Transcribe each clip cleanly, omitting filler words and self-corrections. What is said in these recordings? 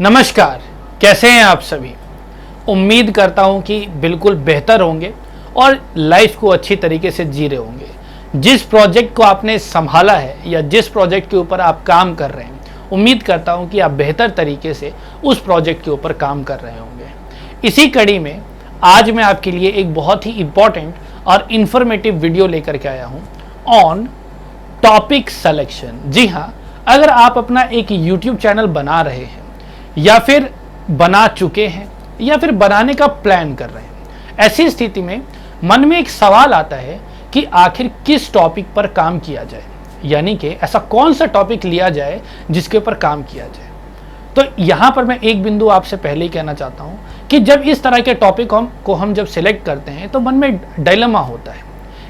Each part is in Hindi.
नमस्कार, कैसे हैं आप सभी। उम्मीद करता हूं कि बिल्कुल बेहतर होंगे और लाइफ को अच्छी तरीके से जी रहे होंगे। जिस प्रोजेक्ट को आपने संभाला है या जिस प्रोजेक्ट के ऊपर आप काम कर रहे हैं, उम्मीद करता हूं कि आप बेहतर तरीके से उस प्रोजेक्ट के ऊपर काम कर रहे होंगे। इसी कड़ी में आज मैं आपके लिए एक बहुत ही इम्पॉर्टेंट और इन्फॉर्मेटिव वीडियो लेकर के आया हूँ ऑन टॉपिक सिलेक्शन। जी हाँ, अगर आप अपना एक यूट्यूब चैनल बना रहे हैं या फिर बना चुके हैं या फिर बनाने का प्लान कर रहे हैं, ऐसी स्थिति में मन में एक सवाल आता है कि आखिर किस टॉपिक पर काम किया जाए, यानी कि ऐसा कौन सा टॉपिक लिया जाए जिसके ऊपर काम किया जाए। तो यहाँ पर मैं एक बिंदु आपसे पहले ही कहना चाहता हूँ कि जब इस तरह के टॉपिक को हम जब सिलेक्ट करते हैं तो मन में डायलेमा होता है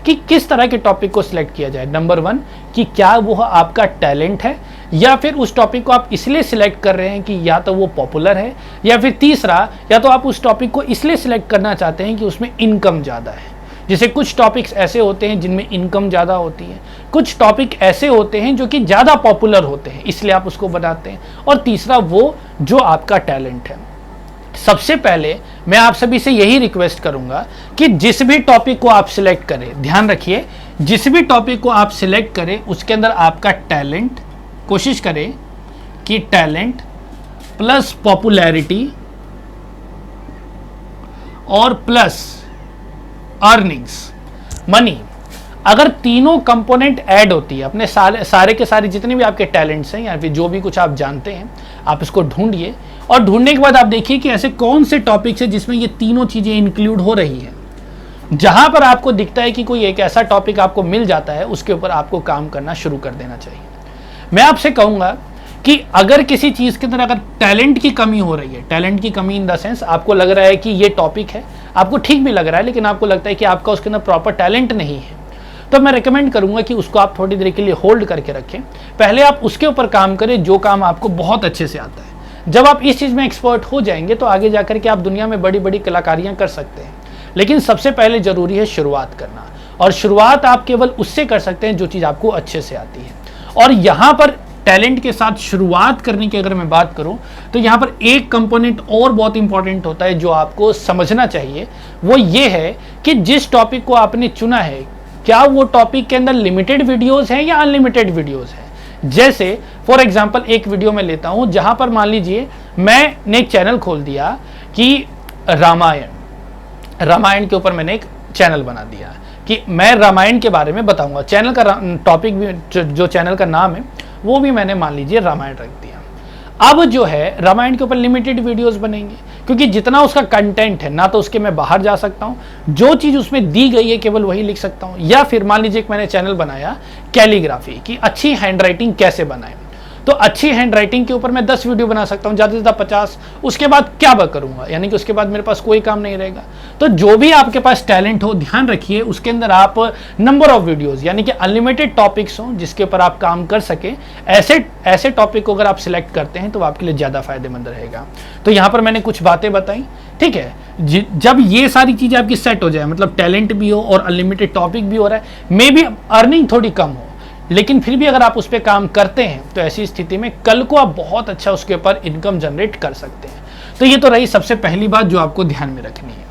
कि किस तरह के टॉपिक को सिलेक्ट किया जाए। नंबर 1 कि क्या वो आपका टैलेंट है या फिर उस टॉपिक को आप इसलिए सिलेक्ट कर रहे हैं कि या तो वो पॉपुलर है, या फिर तीसरा या तो आप उस टॉपिक को इसलिए सिलेक्ट करना चाहते हैं कि उसमें इनकम ज़्यादा है। जैसे कुछ टॉपिक्स ऐसे होते हैं जिनमें इनकम ज़्यादा होती है, कुछ टॉपिक ऐसे होते हैं जो कि ज़्यादा पॉपुलर होते हैं इसलिए आप उसको बनाते हैं, और तीसरा वो जो आपका टैलेंट है। सबसे पहले मैं आप सभी से यही रिक्वेस्ट करूंगा कि जिस भी टॉपिक को आप सिलेक्ट करें, ध्यान रखिए, जिस भी टॉपिक को आप सिलेक्ट करें उसके अंदर आपका टैलेंट, कोशिश करें कि टैलेंट प्लस पॉपुलैरिटी और प्लस अर्निंग्स, मनी, अगर तीनों कंपोनेंट ऐड होती है अपने सारे के सारे जितने भी आपके टैलेंट्स हैं या फिर जो भी कुछ आप जानते हैं, आप इसको ढूंढिए और ढूंढने के बाद आप देखिए कि ऐसे कौन से टॉपिक्स है जिसमें ये तीनों चीज़ें इंक्लूड हो रही हैं। जहां पर आपको दिखता है कि कोई एक ऐसा टॉपिक आपको मिल जाता है, उसके ऊपर आपको काम करना शुरू कर देना चाहिए। मैं आपसे कहूँगा कि अगर किसी चीज़ के अंदर अगर टैलेंट की कमी हो रही है, टैलेंट की कमी इन द सेंस आपको लग रहा है कि ये टॉपिक है, आपको ठीक भी लग रहा है, लेकिन आपको लगता है कि आपका उसके अंदर प्रॉपर टैलेंट नहीं है, तो मैं रिकमेंड करूंगा कि उसको आप थोड़ी देर के लिए होल्ड करके रखें। पहले आप उसके ऊपर काम करें जो काम आपको बहुत अच्छे से आता है। जब आप इस चीज़ में एक्सपर्ट हो जाएंगे तो आगे जाकर के आप दुनिया में बड़ी बड़ी कलाकारियाँ कर सकते हैं। लेकिन सबसे पहले ज़रूरी है शुरुआत करना, और शुरुआत आप केवल उससे कर सकते हैं जो चीज़ आपको अच्छे से आती है। और यहाँ पर टैलेंट के साथ शुरुआत करने की अगर मैं बात करूं तो यहाँ पर एक कंपोनेंट और बहुत इंपॉर्टेंट होता है जो आपको समझना चाहिए। वो ये है कि जिस टॉपिक को आपने चुना है, क्या वो टॉपिक के अंदर लिमिटेड वीडियोस हैं या अनलिमिटेड वीडियोस हैं। जैसे फॉर एग्जांपल एक वीडियो में लेता हूं जहां पर मान लीजिए मैंने एक चैनल खोल दिया कि रामायण के ऊपर मैंने एक चैनल बना दिया कि मैं रामायण के बारे में बताऊंगा। चैनल का टॉपिक भी जो चैनल का नाम है वो भी मैंने मान लीजिए रामायण रख दिया। अब जो है रामायण के ऊपर लिमिटेड वीडियोस बनेंगे, क्योंकि जितना उसका कंटेंट है ना तो उसके मैं बाहर जा सकता हूँ, जो चीज़ उसमें दी गई है केवल वही लिख सकता हूँ। या फिर मान लीजिए कि मैंने चैनल बनाया कैलीग्राफी की अच्छी हैंडराइटिंग कैसे बनाए, तो अच्छी हैंडराइटिंग के ऊपर मैं 10 वीडियो बना सकता हूँ, ज़्यादा से ज़्यादा 50। उसके बाद क्या करूँगा, यानी कि उसके बाद मेरे पास कोई काम नहीं रहेगा। तो जो भी आपके पास टैलेंट हो, ध्यान रखिए उसके अंदर आप नंबर ऑफ वीडियोस यानी कि अनलिमिटेड टॉपिक्स हों जिसके ऊपर आप काम कर सकें। ऐसे टॉपिक को अगर आप सिलेक्ट करते हैं तो आपके लिए ज़्यादा फायदेमंद रहेगा। तो यहाँ पर मैंने कुछ बातें बताई, ठीक है। जब ये सारी चीज़ें आपकी सेट हो जाए, मतलब टैलेंट भी हो और अनलिमिटेड टॉपिक भी हो रहा है, मे बी अर्निंग थोड़ी कम हो, लेकिन फिर भी अगर आप उस पर काम करते हैं तो ऐसी स्थिति में कल को आप बहुत अच्छा उसके ऊपर इनकम जनरेट कर सकते हैं। तो ये तो रही सबसे पहली बात जो आपको ध्यान में रखनी है।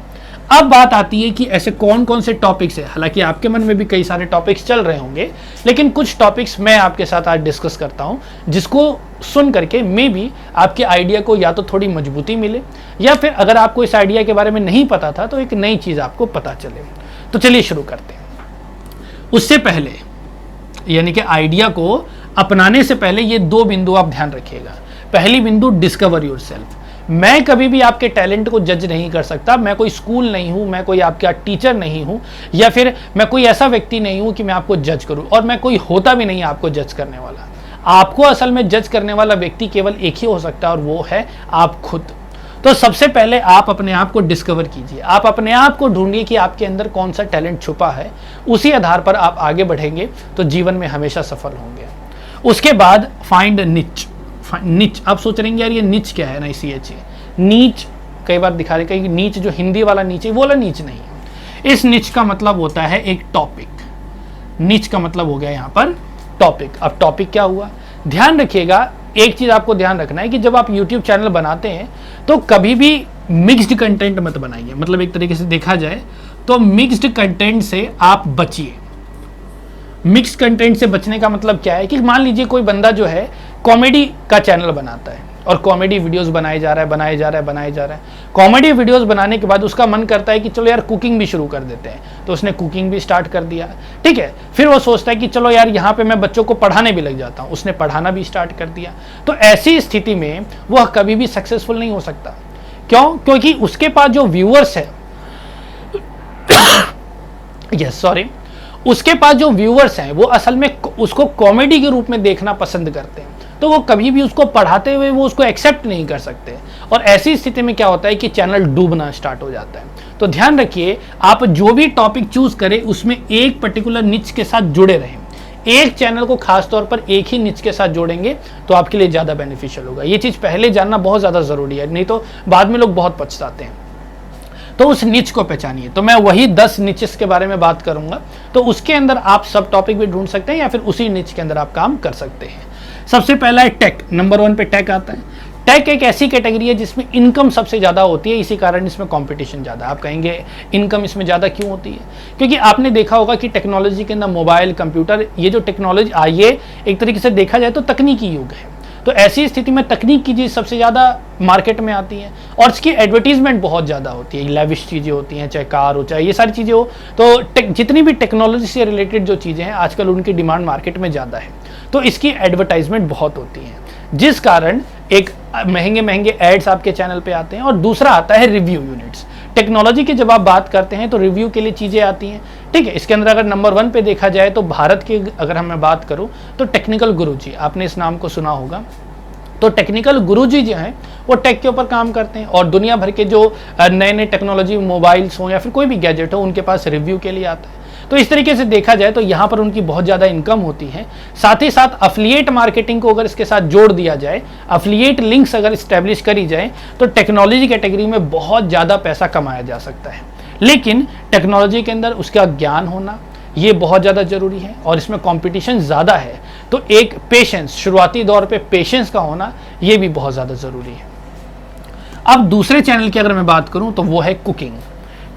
अब बात आती है कि ऐसे कौन कौन से टॉपिक्स है। हालांकि आपके मन में भी कई सारे टॉपिक्स चल रहे होंगे, लेकिन कुछ टॉपिक्स मैं आपके साथ आज डिस्कस करता हूं जिसको सुन करके मे बी आपके आइडिया को या तो थोड़ी मजबूती मिले, या फिर अगर आपको इस आइडिया के बारे में नहीं पता था तो एक नई चीज़ आपको पता चले। तो चलिए शुरू करते हैं। उससे पहले यानी कि आइडिया को अपनाने से पहले ये 2 बिंदु आप ध्यान रखिएगा। पहली बिंदु, डिस्कवर योरसेल्फ। मैं कभी भी आपके टैलेंट को जज नहीं कर सकता। मैं कोई स्कूल नहीं हूं, मैं कोई आपका टीचर नहीं हूं, या फिर मैं कोई ऐसा व्यक्ति नहीं हूं कि मैं आपको जज करूं, और मैं कोई होता भी नहीं आपको जज करने वाला। आपको असल में जज करने वाला व्यक्ति केवल एक ही हो सकता है, और वो है आप खुद। तो सबसे पहले आप अपने आप को डिस्कवर कीजिए, आप अपने आप को ढूंढिए कि आपके अंदर कौन सा टैलेंट छुपा है। उसी आधार पर आप आगे बढ़ेंगे तो जीवन में हमेशा सफल होंगे। उसके बाद फाइंड निच। निच आप सोच रहे हैं यार ये निच क्या है, ना CH नीच कई बार दिखा रहे, कहीं नीच जो हिंदी वाला नीच है वो वाला नीच नहीं है। इस निच का मतलब होता है एक टॉपिक। निच का मतलब हो गया यहाँ पर टॉपिक। अब टॉपिक क्या हुआ, ध्यान रखिएगा, एक चीज़ आपको ध्यान रखना है कि जब आप यूट्यूब चैनल बनाते हैं तो कभी भी मिक्स्ड कंटेंट मत बनाइए। मतलब एक तरीके से देखा जाए तो मिक्स्ड कंटेंट से आप बचिए। मिक्स कंटेंट से बचने का मतलब क्या है कि मान लीजिए कोई बंदा जो है कॉमेडी का चैनल बनाता है और कॉमेडी वीडियोस बनाए जा रहा है। कॉमेडी वीडियोस बनाने के बाद उसका मन करता है कि चलो यार कुकिंग भी शुरू कर देते हैं, तो उसने कुकिंग भी स्टार्ट कर दिया, ठीक है। फिर वो सोचता है कि चलो यार यहाँ पे मैं बच्चों को पढ़ाने भी लग जाता हूँ, उसने पढ़ाना भी स्टार्ट कर दिया। तो ऐसी स्थिति में वह कभी भी सक्सेसफुल नहीं हो सकता। क्यों? क्योंकि उसके पास जो व्यूअर्स है उसके पास जो व्यूअर्स हैं वो असल में उसको कॉमेडी के रूप में देखना पसंद करते हैं, तो वो कभी भी उसको पढ़ाते हुए वो उसको एक्सेप्ट नहीं कर सकते। और ऐसी स्थिति में क्या होता है कि चैनल डूबना स्टार्ट हो जाता है। तो ध्यान रखिए, आप जो भी टॉपिक चूज करें उसमें एक पर्टिकुलर निच के साथ जुड़े रहें। एक चैनल को खास तौर पर एक ही निच के साथ जोड़ेंगे तो आपके लिए ज़्यादा बेनिफिशियल होगा। ये चीज़ पहले जानना बहुत ज़्यादा ज़रूरी है, नहीं तो बाद में लोग बहुत पछताते हैं। तो उस निच को पहचानिए। तो मैं वही 10 निचेस के बारे में बात करूंगा, तो उसके अंदर आप सब टॉपिक भी ढूंढ सकते हैं या फिर उसी निच के अंदर आप काम कर सकते हैं। सबसे पहला है टेक। नंबर 1 पे टेक आता है। टेक एक ऐसी कैटेगरी है जिसमें इनकम सबसे ज़्यादा होती है, इसी कारण इसमें कंपटीशन ज़्यादा है। आप कहेंगे इनकम इसमें ज़्यादा क्यों होती है? क्योंकि आपने देखा होगा कि टेक्नोलॉजी के अंदर मोबाइल, कंप्यूटर, ये जो टेक्नोलॉजी आई है एक तरीके से देखा जाए तो तकनीकी युग है। तो ऐसी स्थिति में तकनीक की चीज़ सबसे ज़्यादा मार्केट में आती है और इसकी एडवर्टीजमेंट बहुत ज़्यादा होती है। लेविश चीज़ें होती हैं, चाहे कार हो चाहे ये सारी चीज़ें हो, तो जितनी भी टेक्नोलॉजी से रिलेटेड जो चीज़ें हैं आजकल उनकी डिमांड मार्केट में ज़्यादा है, तो इसकी एडवर्टाइजमेंट बहुत होती है, जिस कारण एक महंगे महंगे एड्स आपके चैनल पे आते हैं। और दूसरा आता है रिव्यू यूनिट्स। टेक्नोलॉजी की जब आप बात करते हैं तो रिव्यू के लिए चीज़ें आती हैं, ठीक है। इसके अंदर अगर नंबर 1 पे देखा जाए तो भारत के अगर मैं बात करूं तो टेक्निकल गुरुजी, आपने इस नाम को सुना होगा। तो टेक्निकल गुरुजी जो हैं वो टेक के ऊपर काम करते हैं और दुनिया भर के जो नए नए टेक्नोलॉजी मोबाइल्स हो या फिर कोई भी गैजेट हो उनके पास रिव्यू के लिए आता है। तो इस तरीके से देखा जाए तो यहाँ पर उनकी बहुत ज़्यादा इनकम होती है। साथ ही साथ अफिलिएट मार्केटिंग को अगर इसके साथ जोड़ दिया जाए, अफिलिएट लिंक्स अगर इस्टेब्लिश करी जाए तो टेक्नोलॉजी कैटेगरी में बहुत ज़्यादा पैसा कमाया जा सकता है। लेकिन टेक्नोलॉजी के अंदर उसका ज्ञान होना ये बहुत ज़्यादा ज़रूरी है और इसमें कंपटीशन ज़्यादा है, तो एक पेशेंस, शुरुआती दौर पे पेशेंस का होना ये भी बहुत ज़्यादा ज़रूरी है। अब दूसरे चैनल की अगर मैं बात करूं तो वो है कुकिंग।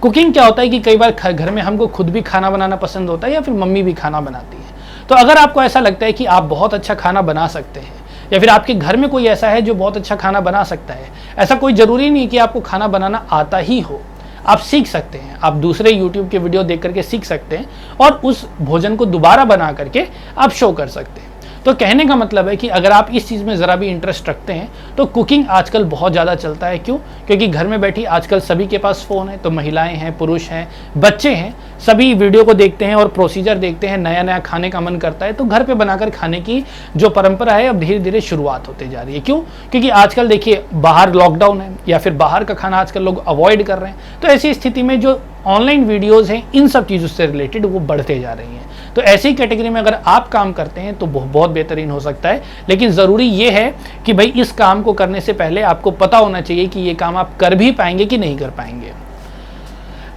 कुकिंग क्या होता है कि कई बार घर में हमको खुद भी खाना बनाना पसंद होता है या फिर मम्मी भी खाना बनाती है। तो अगर आपको ऐसा लगता है कि आप बहुत अच्छा खाना बना सकते हैं या फिर आपके घर में कोई ऐसा है जो बहुत अच्छा खाना बना सकता है, ऐसा कोई ज़रूरी नहीं कि आपको खाना बनाना आता ही हो, आप सीख सकते हैं। आप दूसरे YouTube के वीडियो देख करके सीख सकते हैं और उस भोजन को दोबारा बना करके आप शो कर सकते हैं। तो कहने का मतलब है कि अगर आप इस चीज़ में ज़रा भी इंटरेस्ट रखते हैं तो कुकिंग आजकल बहुत ज़्यादा चलता है। क्यों? क्योंकि घर में बैठी आजकल सभी के पास फ़ोन है, तो महिलाएं हैं, पुरुष हैं, बच्चे हैं, सभी वीडियो को देखते हैं और प्रोसीजर देखते हैं, नया नया खाने का मन करता है, तो घर पे बनाकर खाने की जो परंपरा है अब धीरे धीरे शुरुआत होते जा रही है। क्यों? क्योंकि आजकल देखिए बाहर लॉकडाउन है या फिर बाहर का खाना आजकल लोग अवॉइड कर रहे हैं, तो ऐसी स्थिति में जो ऑनलाइन वीडियोज़ हैं इन सब चीज़ों से रिलेटेड वो बढ़ते जा रही हैं। तो ऐसी कैटेगरी में अगर आप काम करते हैं तो बहुत बेहतरीन हो सकता है। लेकिन ज़रूरी ये है कि भाई इस काम को करने से पहले आपको पता होना चाहिए कि ये काम आप कर भी पाएंगे कि नहीं कर पाएंगे।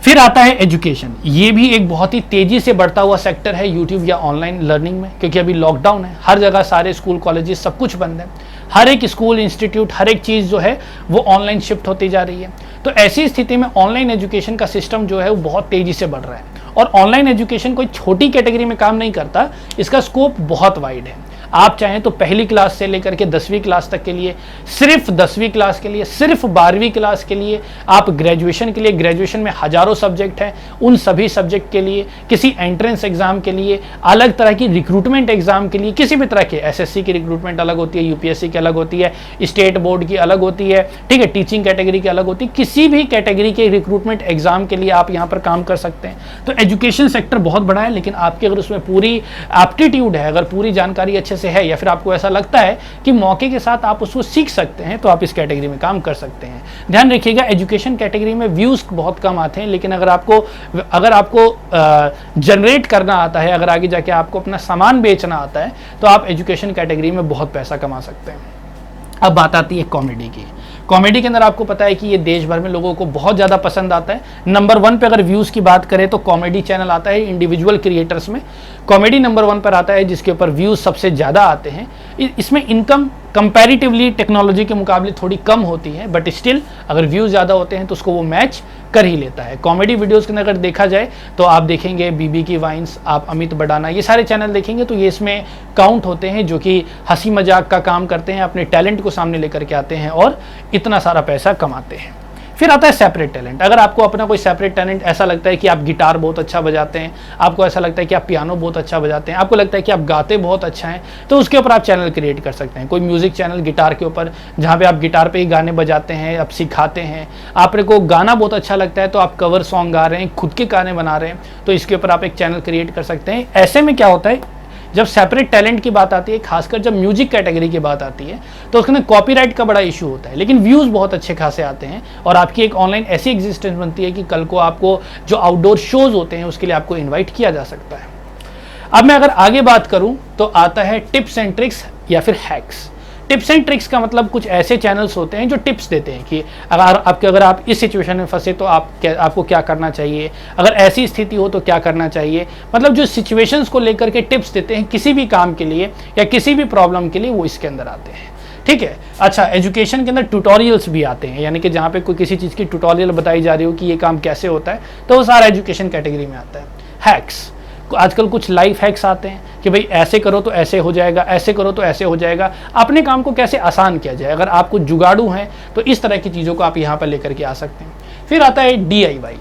फिर आता है एजुकेशन। ये भी एक बहुत ही तेज़ी से बढ़ता हुआ सेक्टर है यूट्यूब या ऑनलाइन लर्निंग में, क्योंकि अभी लॉकडाउन है, हर जगह सारे स्कूल कॉलेजेस सब कुछ बंद है, हर एक स्कूल इंस्टीट्यूट हर एक चीज़ जो है वो ऑनलाइन शिफ्ट होती जा रही है। तो ऐसी स्थिति में ऑनलाइन एजुकेशन का सिस्टम जो है वो बहुत तेज़ी से बढ़ रहा है और ऑनलाइन एजुकेशन कोई छोटी कैटेगरी में काम नहीं करता, इसका स्कोप बहुत वाइड है। आप चाहें तो पहली क्लास से लेकर के 10वीं क्लास तक के लिए, सिर्फ 10वीं क्लास के लिए, सिर्फ 12वीं क्लास के लिए, आप ग्रेजुएशन के लिए, ग्रेजुएशन में हजारों सब्जेक्ट हैं, उन सभी सब्जेक्ट के लिए, किसी एंट्रेंस एग्जाम के लिए, अलग तरह की रिक्रूटमेंट एग्जाम के लिए, किसी भी तरह के एसएससी की रिक्रूटमेंट अलग होती है, यूपीएससी की अलग होती है, स्टेट बोर्ड की अलग होती है, ठीक है, टीचिंग कैटेगरी की अलग होती है, किसी भी कैटेगरी के रिक्रूटमेंट एग्जाम के लिए आप यहाँ पर काम कर सकते हैं। तो एजुकेशन सेक्टर बहुत बड़ा है, लेकिन आपके अगर उसमें पूरी एप्टीट्यूड है, अगर पूरी जानकारी अच्छे से है या फिर आपको ऐसा लगता है कि मौके के साथ आप उसको सीख सकते हैं, तो आप इस कैटेगरी में काम कर सकते हैं। ध्यान रखिएगा, एजुकेशन कैटेगरी में व्यूज़ बहुत कम आते हैं, लेकिन अगर आपको जनरेट करना आता है, अगर आगे जाके आपको अपना सामान बेचना आता है, तो आप एजुकेशन कैटेगरी में बहुत पैसा कमा सकते हैं। अब बात आती है कॉमेडी की। कॉमेडी के अंदर आपको पता है कि ये देश भर में लोगों को बहुत ज़्यादा पसंद आता है। नंबर 1 पे अगर व्यूज़ की बात करें तो कॉमेडी चैनल आता है इंडिविजुअल क्रिएटर्स में। कॉमेडी नंबर 1 पर आता है जिसके ऊपर व्यूज़ सबसे ज़्यादा आते हैं। इसमें इनकम कंपैरेटिवली टेक्नोलॉजी के मुकाबले थोड़ी कम होती है, बट स्टिल अगर व्यूज़ ज़्यादा होते हैं तो उसको वो मैच कर ही लेता है। कॉमेडी वीडियोस के अंदर अगर देखा जाए तो आप देखेंगे बीबी की वाइन्स, आप अमित बडाना, ये सारे चैनल देखेंगे तो ये इसमें काउंट होते हैं जो कि हंसी मजाक का काम करते हैं, अपने टैलेंट को सामने लेकर के आते हैं और इतना सारा पैसा कमाते हैं। फिर आता है सेपरेट टैलेंट। अगर आपको अपना कोई सेपरेट टैलेंट ऐसा लगता है कि आप गिटार बहुत अच्छा बजाते हैं, आपको ऐसा लगता है कि आप पियानो बहुत अच्छा बजाते हैं, आपको लगता है कि आप गाते बहुत अच्छा हैं, तो उसके ऊपर आप चैनल क्रिएट कर सकते हैं। कोई म्यूजिक चैनल गिटार के ऊपर, जहाँ पे आप गिटार पे ही गाने बजाते हैं, आप सिखाते हैं। आपको गाना बहुत अच्छा लगता है तो आप कवर सॉन्ग गा रहे हैं, खुद के गाने बना रहे हैं, तो इसके ऊपर आप एक चैनल क्रिएट कर सकते हैं। ऐसे में क्या होता है, जब सेपरेट टैलेंट की बात आती है, खासकर जब म्यूजिक कैटेगरी की बात आती है, तो उसके अंदर कॉपीराइट का बड़ा इशू होता है, लेकिन व्यूज़ बहुत अच्छे खासे आते हैं और आपकी एक ऑनलाइन ऐसी एग्जिस्टेंस बनती है कि कल को आपको जो आउटडोर शोज़ होते हैं उसके लिए आपको इन्वाइट किया जा सकता है। अब मैं अगर आगे बात करूं तो आता है टिप्स एंड ट्रिक्स या फिर हैक्स। टिप्स एंड ट्रिक्स का मतलब कुछ ऐसे चैनल्स होते हैं जो टिप्स देते हैं कि अगर आप इस सिचुएशन में फंसे तो आपको क्या करना चाहिए, अगर ऐसी स्थिति हो तो क्या करना चाहिए, मतलब जो सिचुएशंस को लेकर के टिप्स देते हैं किसी भी काम के लिए या किसी भी प्रॉब्लम के लिए, वो इसके अंदर आते हैं। ठीक है। अच्छा, एजुकेशन के अंदर ट्यूटोरियल्स भी आते हैं, यानी कि जहाँ पे कोई किसी चीज़ की ट्यूटोरियल बताई जा रही हो कि ये काम कैसे होता है, तो वो सारा एजुकेशन कैटेगरी में आता है। हैक्स, आजकल कुछ लाइफ हैक्स आते हैं कि भाई ऐसे करो तो ऐसे हो जाएगा, ऐसे करो तो ऐसे हो जाएगा, अपने काम को कैसे आसान किया जाए। अगर आप कुछ जुगाड़ू हैं तो इस तरह की चीज़ों को आप यहाँ पर लेकर के आ सकते हैं। फिर आता है DIY।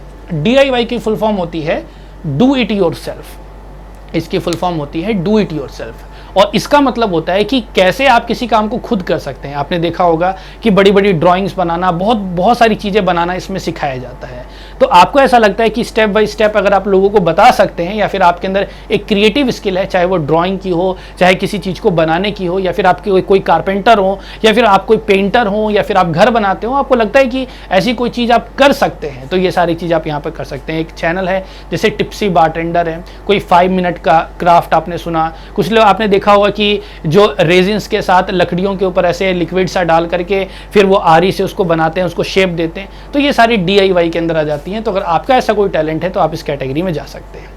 DIY की फुल फॉर्म होती है डू इट योर सेल्फ। इसकी फुल फॉर्म होती है डू इट योर सेल्फ, और इसका मतलब होता है कि कैसे आप किसी काम को खुद कर सकते हैं। आपने देखा होगा कि बड़ी बड़ी ड्राइंग्स बनाना, बहुत सारी चीज़ें बनाना इसमें सिखाया जाता है। तो आपको ऐसा लगता है कि स्टेप बाय स्टेप अगर आप लोगों को बता सकते हैं, या फिर आपके अंदर एक क्रिएटिव स्किल है, चाहे वो ड्राइंग की हो, चाहे किसी चीज़ को बनाने की हो, या फिर आपके कोई कारपेंटर हो, या फिर आप कोई पेंटर हो, या फिर आप घर बनाते हो, आपको लगता है कि ऐसी कोई चीज़ आप कर सकते हैं, तो ये सारी चीज़ आप यहाँ पर कर सकते हैं। एक चैनल है जैसे टिप्सी बारटेंडर है, कोई 5 मिनट का क्राफ्ट आपने सुना, कुछ लोग आपने देखा होगा कि जो रेजिन्स के साथ लकड़ियों के ऊपर ऐसे लिक्विड सा डाल करके फिर वो आरी से उसको बनाते हैं, उसको शेप देते हैं, तो ये सारी DIY के अंदर आ जाती हैं। तो अगर आपका ऐसा कोई टैलेंट है तो आप इस कैटेगरी में जा सकते हैं।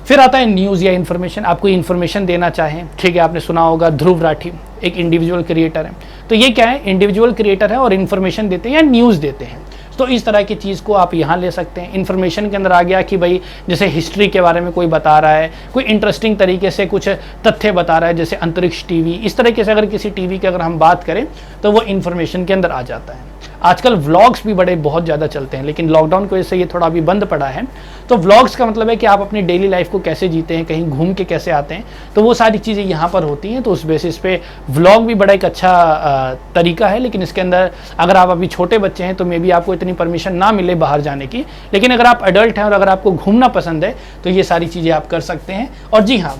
फिर आता है न्यूज़ या इन्फॉर्मेशन। आपको इन्फॉर्मेशन देना चाहें, ठीक है, आपने सुना होगा ध्रुव राठी एक इंडिविजुअल क्रिएटर है, तो ये क्या है, इंडिविजुअल क्रिएटर है और इन्फॉर्मेशन देते हैं या न्यूज़ देते हैं। तो इस तरह की चीज़ को आप यहाँ ले सकते हैं। इन्फॉर्मेशन के अंदर आ गया कि भाई जैसे हिस्ट्री के बारे में कोई बता रहा है, कोई इंटरेस्टिंग तरीके से कुछ तथ्य बता रहा है, जैसे अंतरिक्ष टीवी, इस तरीके से अगर किसी टीवी की अगर हम बात करें तो वो इन्फॉर्मेशन के अंदर आ जाता है। आजकल व्लॉग्स भी बहुत ज़्यादा चलते हैं, लेकिन लॉकडाउन की वजह से ये थोड़ा अभी बंद पड़ा है। तो व्लॉग्स का मतलब है कि आप अपनी डेली लाइफ को कैसे जीते हैं, कहीं घूम के कैसे आते हैं, तो वो सारी चीज़ें यहाँ पर होती हैं। तो उस बेसिस पे व्लॉग भी बड़ा एक अच्छा तरीका है, लेकिन इसके अंदर अगर आप अभी छोटे बच्चे हैं तो मे बी आपको इतनी परमिशन ना मिले बाहर जाने की, लेकिन अगर आप अडल्ट हैं और अगर आपको घूमना पसंद है तो ये सारी चीज़ें आप कर सकते हैं। और जी हाँ,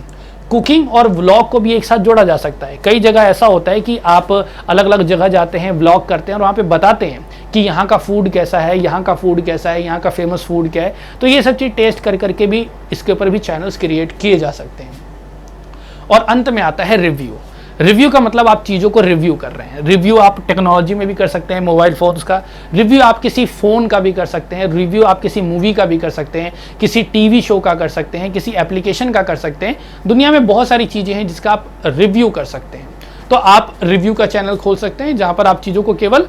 कुकिंग और व्लॉग को भी एक साथ जोड़ा जा सकता है। कई जगह ऐसा होता है कि आप अलग अलग जगह जाते हैं, व्लॉग करते हैं और वहाँ पे बताते हैं कि यहाँ का फूड कैसा है, यहाँ का फूड कैसा है, यहाँ का फेमस फूड क्या है। तो ये सब चीज़ टेस्ट कर करके भी इसके ऊपर भी चैनल्स क्रिएट किए जा सकते हैं। और अंत में आता है रिव्यू। रिव्यू का मतलब आप चीज़ों को रिव्यू कर रहे हैं। रिव्यू आप टेक्नोलॉजी में भी कर सकते हैं, मोबाइल फोन्स का रिव्यू आप किसी फ़ोन का भी कर सकते हैं, रिव्यू आप किसी मूवी का भी कर सकते हैं, किसी टीवी शो का कर सकते हैं, किसी एप्लीकेशन का कर सकते हैं। दुनिया में बहुत सारी चीज़ें हैं जिसका आप रिव्यू कर सकते हैं। तो आप रिव्यू का चैनल खोल सकते हैं जहाँ पर आप चीज़ों को केवल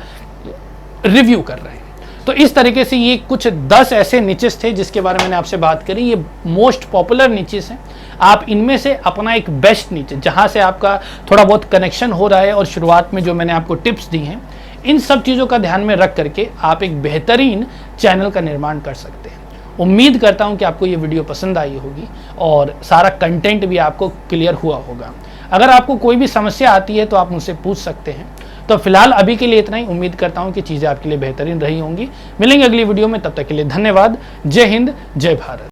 रिव्यू कर रहे हैं। तो इस तरीके से ये कुछ 10 ऐसे निचेस थे जिसके बारे में मैंने आपसे बात करी। ये मोस्ट पॉपुलर निचेस हैं। आप इनमें से अपना एक बेस्ट नीचे जहाँ से आपका थोड़ा बहुत कनेक्शन हो रहा है, और शुरुआत में जो मैंने आपको टिप्स दी हैं, इन सब चीज़ों का ध्यान में रख करके आप एक बेहतरीन चैनल का निर्माण कर सकते हैं। उम्मीद करता हूँ कि आपको ये वीडियो पसंद आई होगी और सारा कंटेंट भी आपको क्लियर हुआ होगा। अगर आपको कोई भी समस्या आती है तो आप मुझसे पूछ सकते हैं। तो फिलहाल अभी के लिए इतना ही। उम्मीद करता हूँ कि चीज़ें आपके लिए बेहतरीन रही होंगी। मिलेंगे अगली वीडियो में, तब तक के लिए धन्यवाद। जय हिंद, जय भारत।